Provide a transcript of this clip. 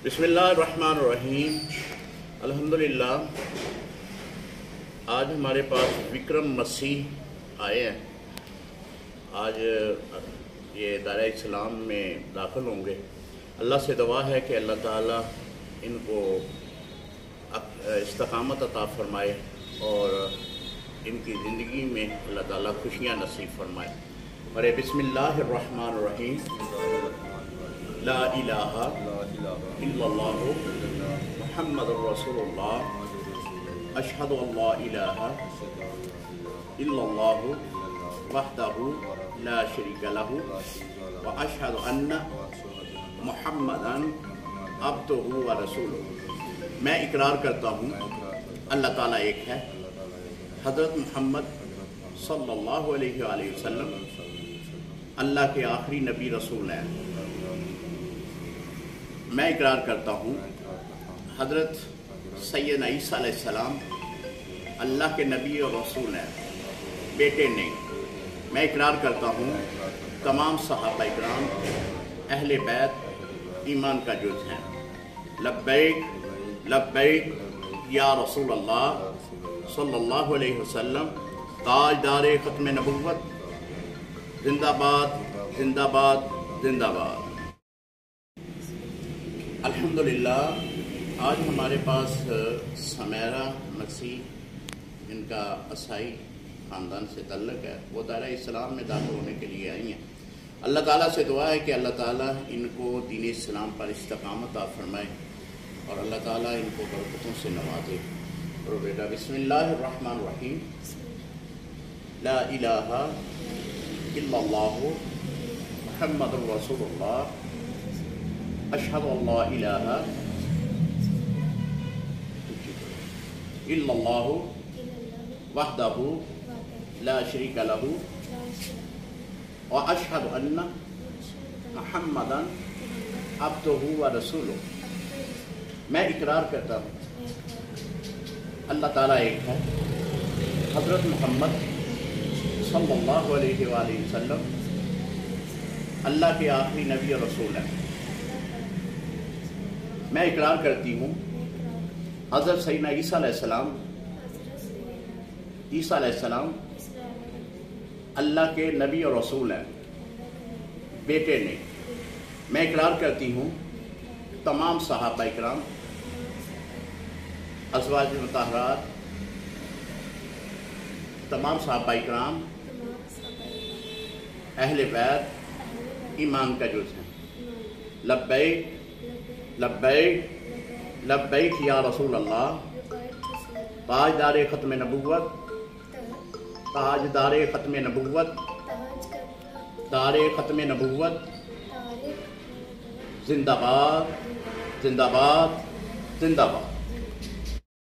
بسم اللہ الرحمن الرحیم۔ الحمدللہ آج ہمارے پاس وکرم مسیح آئے ہیں۔ آج یہ دائرہ اسلام میں داخل ہوں گے۔ اللہ سے دعا ہے کہ اللہ تعالیٰ ان کو استقامت عطا فرمائے اور ان کی زندگی میں اللہ تعالیٰ خوشیاں نصیب فرمائے۔ اور بسم اللہ الرحمن الرحیم۔ لا الہ الا اللہ محمد الرسول اللہ اشہد ان لا الہ الا اللہ وحدہ لا شریک لہ واشہد ان محمدا عبدہ ورسولہ۔ میں اقرار کرتا ہوں اللہ تعالیٰ ایک ہے، حضرت محمد صلی اللہ علیہ وآلہ وسلم اللہ کے آخری نبی رسول ہیں۔ میں اقرار کرتا ہوں حضرت سیدنا عیسیٰ علیہ السلام اللہ کے نبی اور رسول ہیں، بیٹے نہیں۔ میں اقرار کرتا ہوں تمام صحابہ اکرام اہل بیت ایمان کا جز ہیں۔ لبیک لبیک یا رسول اللہ صلی اللہ علیہ وسلم، تاجدار ختم نبوت، زندہ باد زندہ باد زندہ باد۔ الحمدللہ آج ہمارے پاس سمیرہ مسیح، ان کا عیسائی خاندان سے تعلق ہے، وہ دائرہ اسلام میں داخل ہونے کے لیے آئی ہیں۔ اللہ تعالیٰ سے دعا ہے کہ اللہ تعالیٰ ان کو دین اسلام پر استقامت عطا فرمائے اور اللہ تعالیٰ ان کو برکتوں سے نوازے۔ اور بیٹا بسم اللہ الرحمن الرحیم۔ لا الہ الا اللہ محمد الرسول اللہ اشہد ان لا الہ الا اللہ وحدہ لا شریک لہ واشہد ان محمدا عبدہ ورسولہ۔ میں اقرار کرتا ہوں اللہ تعالیٰ ایک ہے، حضرت محمد صلی اللہ علیہ وآلہ وسلم اللہ کے آخری نبی اور رسول ہیں۔ میں اقرار کرتی ہوں حضرت سیدنا عیسیٰ علیہ السلام اللہ کے نبی اور رسول ہیں، بیٹے نہیں۔ میں اقرار کرتی ہوں تمام صحابہ اکرام، ازواج مطہرات، تمام صحابہ اکرام اہل بیت ایمان کا جز ہیں۔ لبیک لبیک لبیک یا رسول اللہ، تاجدار ختم نبوت، تاجدار ختم نبوت، دار ختم نبوت، زندہ باد زندہ باد زندہ باد۔